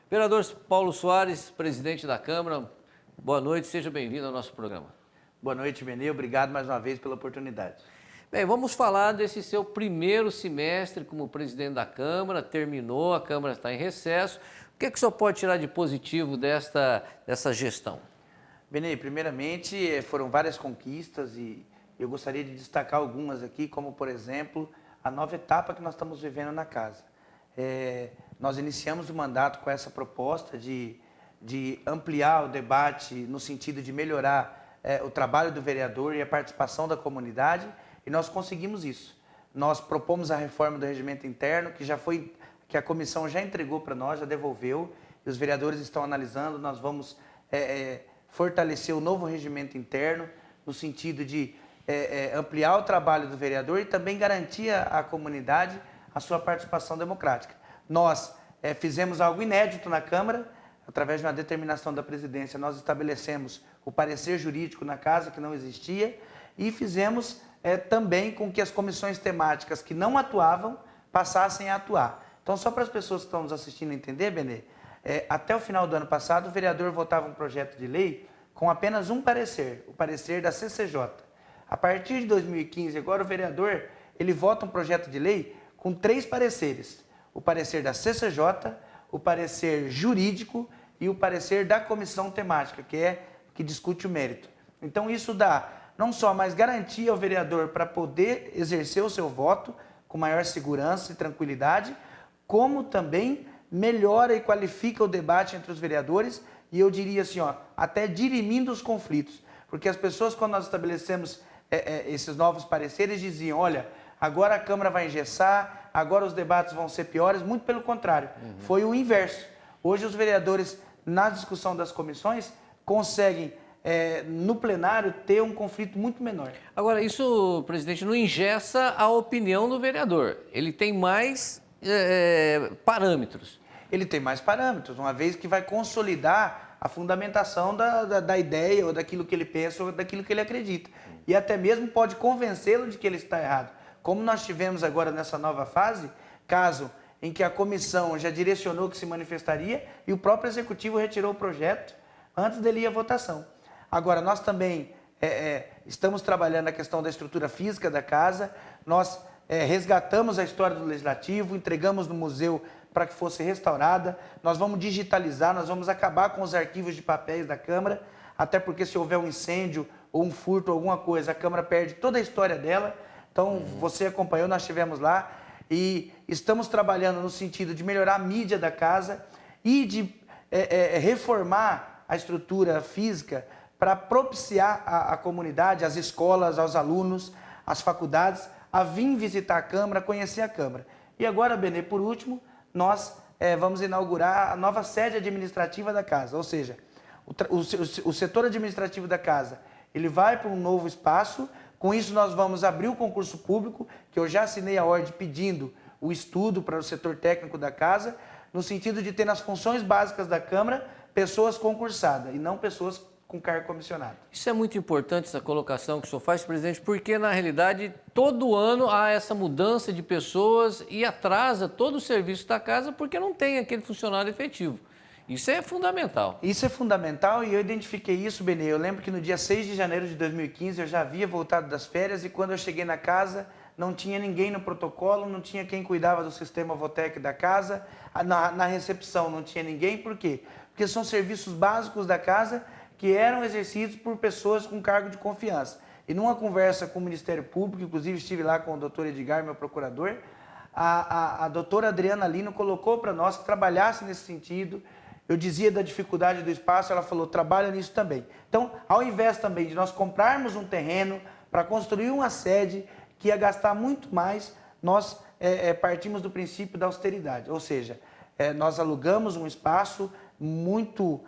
Vereador Paulo Soares, presidente da Câmara, boa noite, seja bem-vindo ao nosso programa. Boa noite, Benê. Obrigado mais uma vez pela oportunidade. Bem, vamos falar desse seu primeiro semestre como presidente da Câmara, terminou, a Câmara está em recesso. O que é que o senhor pode tirar de positivo dessa gestão? Benê, primeiramente, foram várias conquistas e eu gostaria de destacar algumas aqui, como, por exemplo, a nova etapa que nós estamos vivendo na casa. Nós iniciamos o mandato com essa proposta de ampliar o debate no sentido de melhorar o trabalho do vereador e a participação da comunidade, e nós conseguimos isso. Nós propomos a reforma do regimento interno, que a comissão já entregou para nós, já devolveu, e os vereadores estão analisando. Nós vamos fortalecer o novo regimento interno, no sentido de ampliar o trabalho do vereador e também garantir à comunidade a sua participação democrática. Nós fizemos algo inédito na Câmara, através de uma determinação da presidência. Nós estabelecemos o parecer jurídico na casa, que não existia, e fizemos também com que as comissões temáticas que não atuavam passassem a atuar. Então, só para as pessoas que estão nos assistindo entender, Benê, até o final do ano passado, o vereador votava um projeto de lei com apenas um parecer, o parecer da CCJ. A partir de 2015, agora o vereador ele vota um projeto de lei com 3 pareceres: o parecer da CCJ, o parecer jurídico e o parecer da comissão temática, que discute o mérito. Então isso dá não só mais garantia ao vereador para poder exercer o seu voto com maior segurança e tranquilidade, como também melhora e qualifica o debate entre os vereadores, e eu diria assim, até dirimindo os conflitos. Porque as pessoas, quando nós estabelecemos esses novos pareceres, diziam: olha, agora a Câmara vai engessar, agora os debates vão ser piores. Muito pelo contrário, foi o inverso. Hoje os vereadores, na discussão das comissões, conseguem, no plenário, ter um conflito muito menor. Agora, isso, presidente, não engessa a opinião do vereador. Ele tem mais parâmetros. Ele tem mais parâmetros, uma vez que vai consolidar a fundamentação da ideia, ou daquilo que ele pensa, ou daquilo que ele acredita. E até mesmo pode convencê-lo de que ele está errado. Como nós tivemos agora nessa nova fase, caso em que a comissão já direcionou que se manifestaria e o próprio executivo retirou o projeto antes dele ir à votação. Agora, nós também estamos trabalhando a questão da estrutura física da casa. Nós resgatamos a história do Legislativo, entregamos no museu para que fosse restaurada. Nós vamos digitalizar, nós vamos acabar com os arquivos de papéis da Câmara, até porque se houver um incêndio ou um furto, alguma coisa, a Câmara perde toda a história dela. Então, você acompanhou, nós estivemos lá e estamos trabalhando no sentido de melhorar a mídia da casa e de reformar a estrutura física para propiciar a comunidade, as escolas, aos alunos, as faculdades, a vir visitar a Câmara, conhecer a Câmara. E agora, Benê, por último, nós vamos inaugurar a nova sede administrativa da casa, ou seja, o setor administrativo da casa ele vai para um novo espaço. Com isso, nós vamos abrir o concurso público, que eu já assinei a ordem pedindo o estudo para o setor técnico da casa, no sentido de ter nas funções básicas da Câmara pessoas concursadas e não pessoas com cargo comissionado. Isso é muito importante, essa colocação que o senhor faz, presidente, porque, na realidade, todo ano há essa mudança de pessoas e atrasa todo o serviço da casa porque não tem aquele funcionário efetivo. Isso é fundamental. Isso é fundamental e eu identifiquei isso, Benê. Eu lembro que no dia 6 de janeiro de 2015 eu já havia voltado das férias e quando eu cheguei na casa não tinha ninguém no protocolo, não tinha quem cuidava do sistema Votec da casa, na recepção não tinha ninguém. Por quê? Porque são serviços básicos da casa que eram exercidos por pessoas com cargo de confiança. E numa conversa com o Ministério Público, inclusive estive lá com o doutor Edgar, meu procurador, a doutora Adriana Lino colocou para nós que trabalhasse nesse sentido. Eu dizia da dificuldade do espaço, ela falou: trabalha nisso também. Então, ao invés também de nós comprarmos um terreno para construir uma sede que ia gastar muito mais, nós partimos do princípio da austeridade. Ou seja, nós alugamos um espaço muito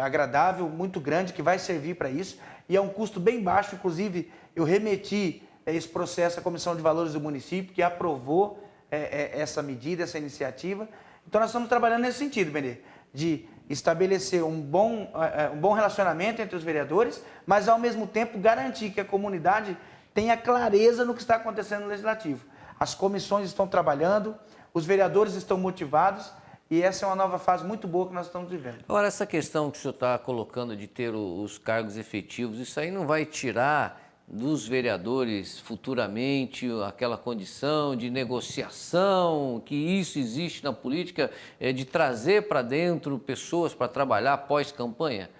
agradável, muito grande, que vai servir para isso, e é um custo bem baixo. Inclusive, eu remeti esse processo à Comissão de Valores do município, que aprovou essa medida, essa iniciativa. Então, nós estamos trabalhando nesse sentido, Benê, de estabelecer um bom relacionamento entre os vereadores, mas, ao mesmo tempo, garantir que a comunidade tenha clareza no que está acontecendo no Legislativo. As comissões estão trabalhando, os vereadores estão motivados e essa é uma nova fase muito boa que nós estamos vivendo. Agora, essa questão que o senhor está colocando de ter os cargos efetivos, isso aí não vai tirar dos vereadores futuramente aquela condição de negociação, que isso existe na política, de trazer para dentro pessoas para trabalhar pós-campanha?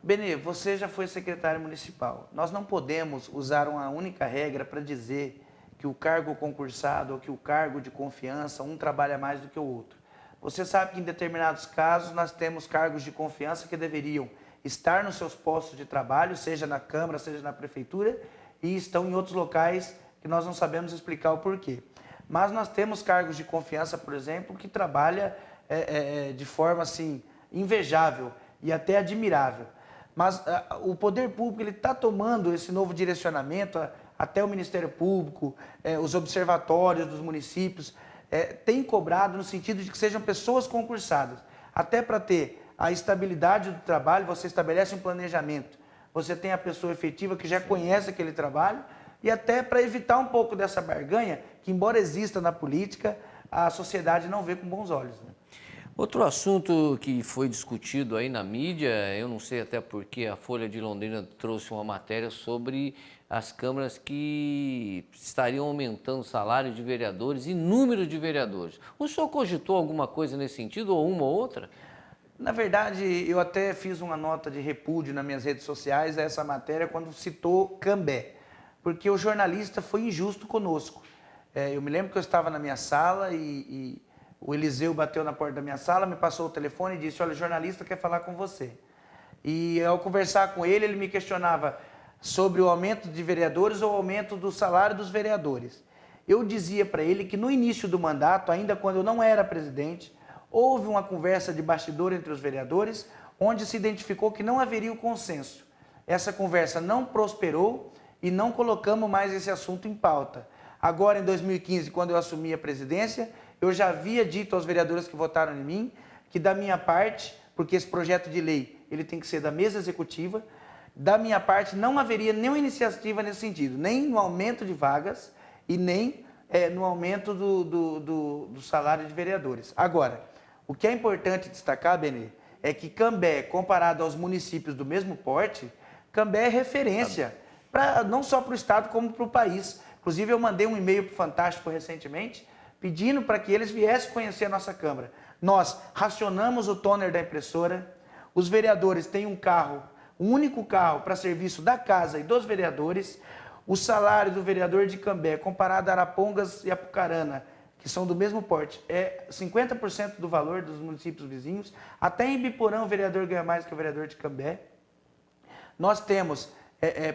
Benê, você já foi secretário municipal. Nós não podemos usar uma única regra para dizer que o cargo concursado ou que o cargo de confiança, um trabalha mais do que o outro. Você sabe que em determinados casos nós temos cargos de confiança que deveriam estar nos seus postos de trabalho, seja na Câmara, seja na Prefeitura, e estão em outros locais que nós não sabemos explicar o porquê. Mas nós temos cargos de confiança, por exemplo, que trabalha de forma assim invejável e até admirável. Mas o poder público ele está tomando esse novo direcionamento, até o Ministério Público, os observatórios dos municípios, tem cobrado no sentido de que sejam pessoas concursadas. Até para ter a estabilidade do trabalho, você estabelece um planejamento. Você tem a pessoa efetiva que já conhece aquele trabalho e até para evitar um pouco dessa barganha, que embora exista na política, a sociedade não vê com bons olhos, né? Outro assunto que foi discutido aí na mídia, eu não sei até porque a Folha de Londrina trouxe uma matéria sobre as câmaras que estariam aumentando o salário de vereadores e número de vereadores. O senhor cogitou alguma coisa nesse sentido, ou uma ou outra? Na verdade, eu até fiz uma nota de repúdio nas minhas redes sociais a essa matéria quando citou Cambé, porque o jornalista foi injusto conosco. Eu me lembro que eu estava na minha sala e o Eliseu bateu na porta da minha sala, me passou o telefone e disse: olha, o jornalista quer falar com você. E ao conversar com ele, ele me questionava sobre o aumento de vereadores ou o aumento do salário dos vereadores. Eu dizia para ele que no início do mandato, ainda quando eu não era presidente, houve uma conversa de bastidor entre os vereadores, onde se identificou que não haveria o consenso. Essa conversa não prosperou e não colocamos mais esse assunto em pauta. Agora, em 2015, quando eu assumi a presidência, eu já havia dito aos vereadores que votaram em mim que da minha parte, porque esse projeto de lei ele tem que ser da mesa executiva, da minha parte não haveria nenhuma iniciativa nesse sentido, nem no aumento de vagas e nem no aumento do salário de vereadores. Agora, o que é importante destacar, Benê, é que Cambé, comparado aos municípios do mesmo porte, Cambé é referência, não só para o estado como para o país. Inclusive, eu mandei um e-mail para o Fantástico recentemente, pedindo para que eles viessem conhecer a nossa Câmara. Nós racionamos o toner da impressora, os vereadores têm um carro, um único carro para serviço da casa e dos vereadores. O salário do vereador de Cambé, comparado a Arapongas e Apucarana, que são do mesmo porte, é 50% do valor dos municípios vizinhos. Até em Biporã o vereador ganha mais que o vereador de Cambé. Nós temos,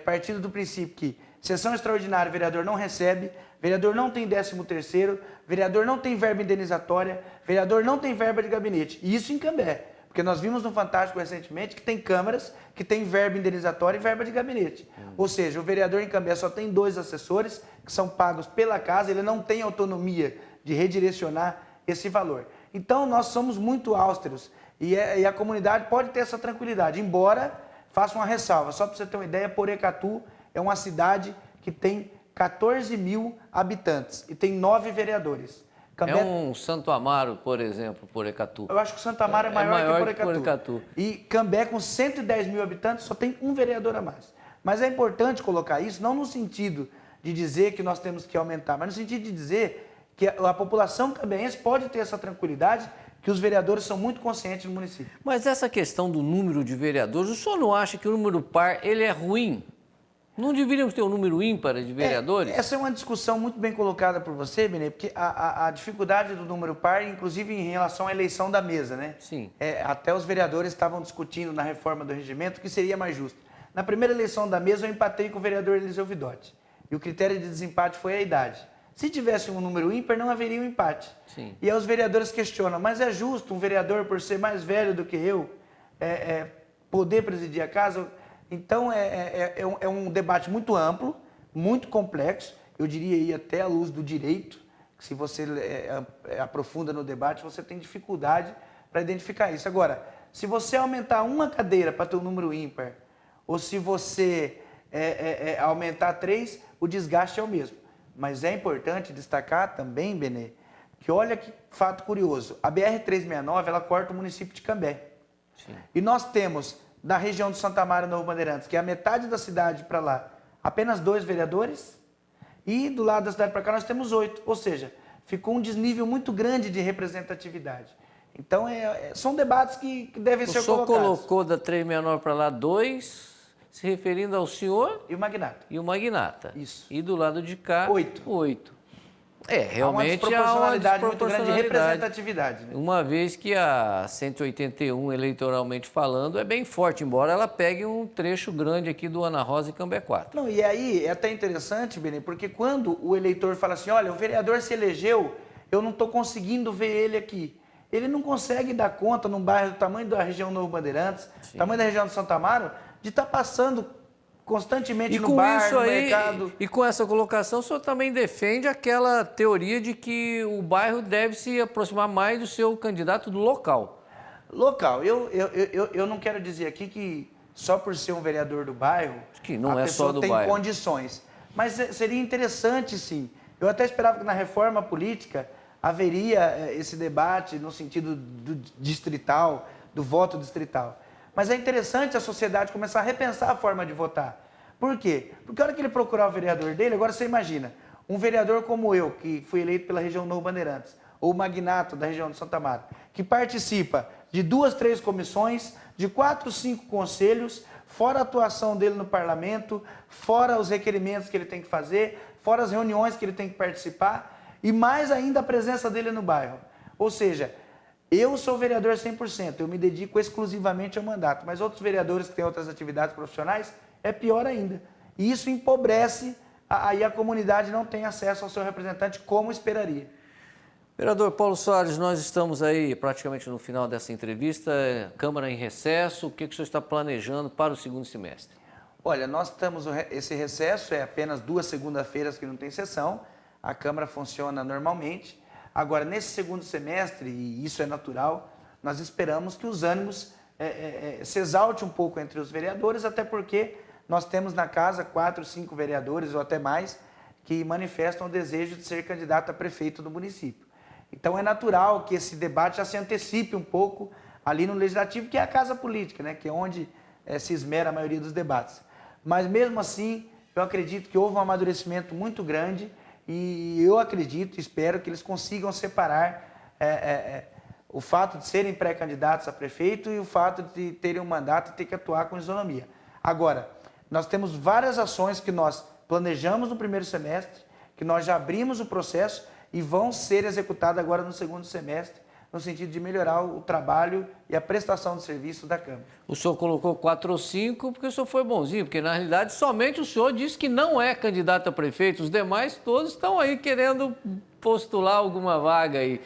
partido do princípio que sessão extraordinária o vereador não recebe, vereador não tem 13º, vereador não tem verba indenizatória, vereador não tem verba de gabinete. E isso em Cambé. Porque nós vimos no Fantástico recentemente que tem câmaras que tem verba indenizatória e verba de gabinete. Ou seja, o vereador em Cambé só tem 2 assessores que são pagos pela casa, ele não tem autonomia de redirecionar esse valor. Então, nós somos muito austeros e a comunidade pode ter essa tranquilidade, embora faça uma ressalva. Só para você ter uma ideia, Porecatu é uma cidade que tem 14 mil habitantes e tem 9 vereadores. Cambé... É um Santo Amaro, por exemplo, Porecatu. Eu acho que o Santo Amaro é maior que Porecatu. E Cambé, com 110 mil habitantes, só tem um vereador a mais. Mas é importante colocar isso, não no sentido de dizer que nós temos que aumentar, mas no sentido de dizer que a população cambeense pode ter essa tranquilidade, que os vereadores são muito conscientes no município. Mas essa questão do número de vereadores, o senhor não acha que o número par ele é ruim? Não deveríamos ter um número ímpar de vereadores? Essa é uma discussão muito bem colocada por você, Benê, porque a dificuldade do número par, inclusive em relação à eleição da mesa, né? Sim. Até os vereadores estavam discutindo na reforma do regimento o que seria mais justo. Na primeira eleição da mesa, eu empatei com o vereador Eliseu Vidotti. E o critério de desempate foi a idade. Se tivesse um número ímpar, não haveria um empate. Sim. E aí os vereadores questionam, mas é justo um vereador, por ser mais velho do que eu, poder presidir a casa? Então, é um debate muito amplo, muito complexo, eu diria aí até à luz do direito, que se você aprofunda no debate, você tem dificuldade para identificar isso. Agora, se você aumentar uma cadeira para ter um número ímpar, ou se você aumentar 3, o desgaste é o mesmo. Mas é importante destacar também, Benê, que olha que fato curioso, a BR-369, ela corta o município de Cambé. Sim. E nós temos, da região de Santa Amaro, Novo Bandeirantes, que é a metade da cidade para lá, apenas 2 vereadores, e do lado da cidade para cá nós temos 8, ou seja, ficou um desnível muito grande de representatividade. Então, são debates que devem ser colocados. O senhor colocou da 369 para lá 2, se referindo ao senhor E o magnata. e o magnata. Isso. E do lado de cá, 8. 8. Realmente há uma desproporcionalidade muito grande de desproporcionalidade, representatividade. Né? uma vez que a 181, eleitoralmente falando, é bem forte, embora ela pegue um trecho grande aqui do Ana Rosa e Cambé 4. Não, e aí é até interessante, Benê, porque quando o eleitor fala assim, olha, o vereador se elegeu, eu não estou conseguindo ver ele aqui. Ele não consegue dar conta, num bairro do tamanho da região Novo Bandeirantes, tamanho da região de Santa Amaro, de estar passando constantemente no bar, no mercado. E com essa colocação, o senhor também defende aquela teoria de que o bairro deve se aproximar mais do seu candidato do local. Local. Eu não quero dizer aqui que só por ser um vereador do bairro, que não a é pessoa só do tem bairro. condições. Mas seria interessante, sim. Eu até esperava que na reforma política haveria esse debate no sentido do distrital, do voto distrital. Mas é interessante a sociedade começar a repensar a forma de votar. Por quê? Porque a hora que ele procurar o vereador dele, agora você imagina, um vereador como eu, que fui eleito pela região Novo Bandeirantes, ou o magnato da região de Santa Amaro, que participa de 2, 3 comissões, de 4, 5 conselhos, fora a atuação dele no parlamento, fora os requerimentos que ele tem que fazer, fora as reuniões que ele tem que participar, e mais ainda a presença dele no bairro. Ou seja, eu sou vereador 100%, eu me dedico exclusivamente ao mandato, mas outros vereadores que têm outras atividades profissionais, é pior ainda. E isso empobrece, aí a comunidade não tem acesso ao seu representante como esperaria. Vereador Paulo Soares, nós estamos aí praticamente no final dessa entrevista, Câmara em recesso, o que o senhor está planejando para o segundo semestre? Olha, nós estamos, esse recesso é apenas 2 segundas-feiras que não tem sessão, a Câmara funciona normalmente. Agora, nesse segundo semestre, e isso é natural, nós esperamos que os ânimos se exalte um pouco entre os vereadores, até porque nós temos na casa 4, 5 vereadores ou até mais que manifestam o desejo de ser candidato a prefeito do município. Então é natural que esse debate já se antecipe um pouco ali no Legislativo, que é a casa política, né? Que é onde se esmera a maioria dos debates. Mas mesmo assim, eu acredito que houve um amadurecimento muito grande e eu acredito, espero que eles consigam separar o fato de serem pré-candidatos a prefeito e o fato de terem um mandato e ter que atuar com isonomia. Agora, nós temos várias ações que nós planejamos no primeiro semestre, que nós já abrimos o processo e vão ser executadas agora no segundo semestre, no sentido de melhorar o trabalho e a prestação de serviço da Câmara. O senhor colocou 4 ou 5 porque o senhor foi bonzinho, porque na realidade somente o senhor disse que não é candidato a prefeito, os demais todos estão aí querendo postular alguma vaga aí.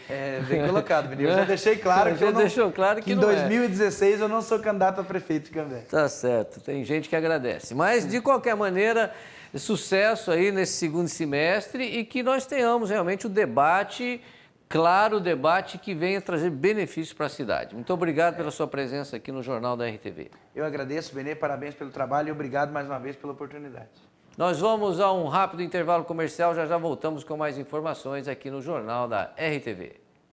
Bem colocado, menino. Eu já deixei claro que em 2016 eu não sou candidato a prefeito de Cambé. Tá certo, tem gente que agradece. Mas, de qualquer maneira, sucesso aí nesse segundo semestre e que nós tenhamos realmente o debate, claro, o debate que venha trazer benefícios para a cidade. Muito obrigado pela sua presença aqui no Jornal da RTV. Eu agradeço, Benê, parabéns pelo trabalho e obrigado mais uma vez pela oportunidade. Nós vamos a um rápido intervalo comercial, já voltamos com mais informações aqui no Jornal da RTV.